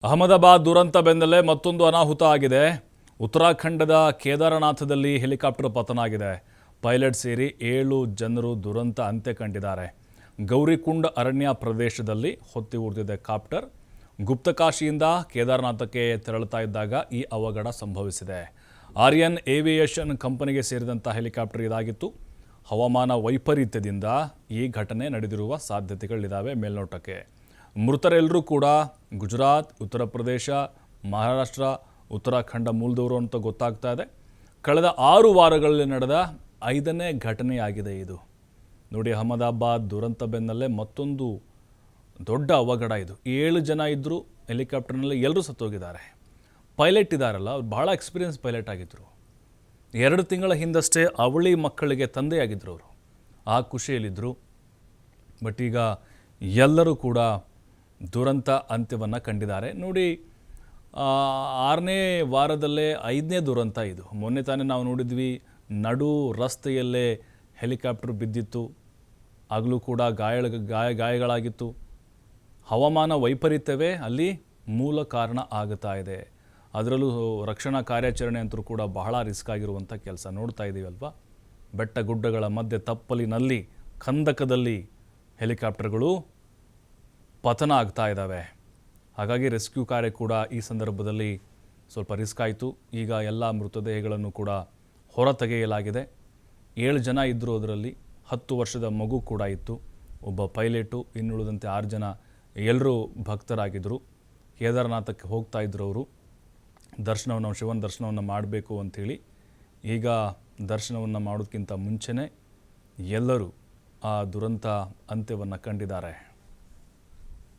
ಅಹಮದಾಬಾದ್ ದುರಂತ ಬೆನ್ನಲ್ಲೇ ಮತ್ತೊಂದು ಅನಾಹುತ ಆಗಿದೆ. ಉತ್ತರಾಖಂಡದ ಕೇದಾರನಾಥದಲ್ಲಿ ಹೆಲಿಕಾಪ್ಟರ್ ಪತನ ಆಗಿದೆ. ಪೈಲಟ್ ಸೇರಿ 7 ಜನರು ದುರಂತ ಅಂತ್ಯ ಕಂಡಿದ್ದಾರೆ. ಗೌರಿಕುಂಡ್ ಅರಣ್ಯ ಪ್ರದೇಶದಲ್ಲಿ ಹೊತ್ತಿ ಉರಿದಿದೆ ಕಾಪ್ಟರ್. ಗುಪ್ತಕಾಶಿಯಿಂದ ಕೇದಾರನಾಥಕ್ಕೆ ತೆರಳುತ್ತಾ ಇದ್ದಾಗ ಈ ಅವಘಡ ಸಂಭವಿಸಿದೆ. ಆರ್ಯನ್ ಏವಿಯೇಷನ್ ಕಂಪನಿಗೆ ಸೇರಿದಂಥ ಹೆಲಿಕಾಪ್ಟರ್ ಇದಾಗಿತ್ತು. ಹವಾಮಾನ ವೈಪರೀತ್ಯದಿಂದ ಈ ಘಟನೆ ನಡೆದಿರುವ ಸಾಧ್ಯತೆಗಳಿದ್ದಾವೆ ಮೇಲ್ನೋಟಕ್ಕೆ. ಮೃತರೆಲ್ಲರೂ ಕೂಡ ಗುಜರಾತ್, ಉತ್ತರ ಪ್ರದೇಶ, ಮಹಾರಾಷ್ಟ್ರ, ಉತ್ತರಾಖಂಡ ಮೂಲದವರು ಅಂತ ಗೊತ್ತಾಗ್ತಾ ಇದೆ. ಕಳೆದ 6 ವಾರಗಳಲ್ಲಿ ನಡೆದ 5ನೇ ಘಟನೆಯಾಗಿದೆ ಇದು. ನೋಡಿ, ಅಹಮದಾಬಾದ್ ದುರಂತ ಬೆನ್ನಲ್ಲೇ ಮತ್ತೊಂದು ದೊಡ್ಡ ಅವಘಡ ಇದು. 7 ಜನ ಇದ್ದರು ಹೆಲಿಕಾಪ್ಟರ್ನಲ್ಲಿ, ಎಲ್ಲರೂ ಸತ್ತೋಗಿದ್ದಾರೆ. ಪೈಲಟ್ ಇದ್ದಾರಲ್ಲ, ಅವ್ರು ಭಾಳ ಎಕ್ಸ್ಪೀರಿಯನ್ಸ್ ಪೈಲಟ್ ಆಗಿದ್ದರು. 2 ತಿಂಗಳ ಹಿಂದಷ್ಟೇ ಅವಳಿ ಮಕ್ಕಳಿಗೆ ತಂದೆಯಾಗಿದ್ದರು ಅವರು. ಆ ಖುಷಿಯಲ್ಲಿದ್ದರು. ಬಟ್ ಈಗ ಎಲ್ಲರೂ ಕೂಡ ದುರಂತ ಅಂತ್ಯವನ್ನು ಕಂಡಿದ್ದಾರೆ. ನೋಡಿ, 6ನೇ ವಾರದಲ್ಲೇ 5ನೇ ದುರಂತ ಇದು. ಮೊನ್ನೆ ತಾನೇ ನಾವು ನೋಡಿದ್ವಿ, ನಡು ರಸ್ತೆಯಲ್ಲೇ ಹೆಲಿಕಾಪ್ಟರ್ ಬಿದ್ದಿತ್ತು. ಆಗಲೂ ಕೂಡ ಗಾಯಗಳಾಗಿತ್ತು. ಹವಾಮಾನ ವೈಪರೀತ್ಯವೇ ಅಲ್ಲಿ ಮೂಲ ಕಾರಣ ಆಗುತ್ತಾ ಇದೆ. ಅದರಲ್ಲೂ ರಕ್ಷಣಾ ಕಾರ್ಯಾಚರಣೆ ಅಂತೂ ಕೂಡ ಬಹಳ ರಿಸ್ಕ್ ಆಗಿರುವಂಥ ಕೆಲಸ ನೋಡ್ತಾ ಇದ್ದೀವಲ್ವ. ಬೆಟ್ಟ ಗುಡ್ಡಗಳ ಮಧ್ಯೆ ತಪ್ಪಲಿನಲ್ಲಿ, ಖಂದಕದಲ್ಲಿ ಹೆಲಿಕಾಪ್ಟರ್ಗಳು ಪತನ ಆಗ್ತಾ ಇದ್ದಾವೆ. ಹಾಗಾಗಿ ರೆಸ್ಕ್ಯೂ ಕಾರ್ಯ ಕೂಡ ಈ ಸಂದರ್ಭದಲ್ಲಿ ಸ್ವಲ್ಪ ರಿಸ್ಕ್ ಆಯಿತು. ಈಗ ಎಲ್ಲ ಮೃತದೇಹಗಳನ್ನು ಕೂಡ ಹೊರ ತೆಗೆಯಲಾಗಿದೆ. 7 ಜನ ಇದ್ದರು, ಅದರಲ್ಲಿ 10 ವರ್ಷದ ಮಗು ಕೂಡ ಇತ್ತು. ಒಬ್ಬ ಪೈಲಟು, ಇನ್ನುಳಿದಂತೆ 6 ಜನ ಎಲ್ಲರೂ ಭಕ್ತರಾಗಿದ್ದರು. ಕೇದಾರನಾಥಕ್ಕೆ ಹೋಗ್ತಾ ಇದ್ರು ಅವರು. ಶಿವನ ದರ್ಶನವನ್ನು ಮಾಡಬೇಕು ಅಂಥೇಳಿ. ಈಗ ದರ್ಶನವನ್ನು ಮಾಡೋದಕ್ಕಿಂತ ಮುಂಚೆನೇ ಎಲ್ಲರೂ ಆ ದುರಂತ ಅಂತ್ಯವನ್ನು ಕಂಡಿದ್ದಾರೆ.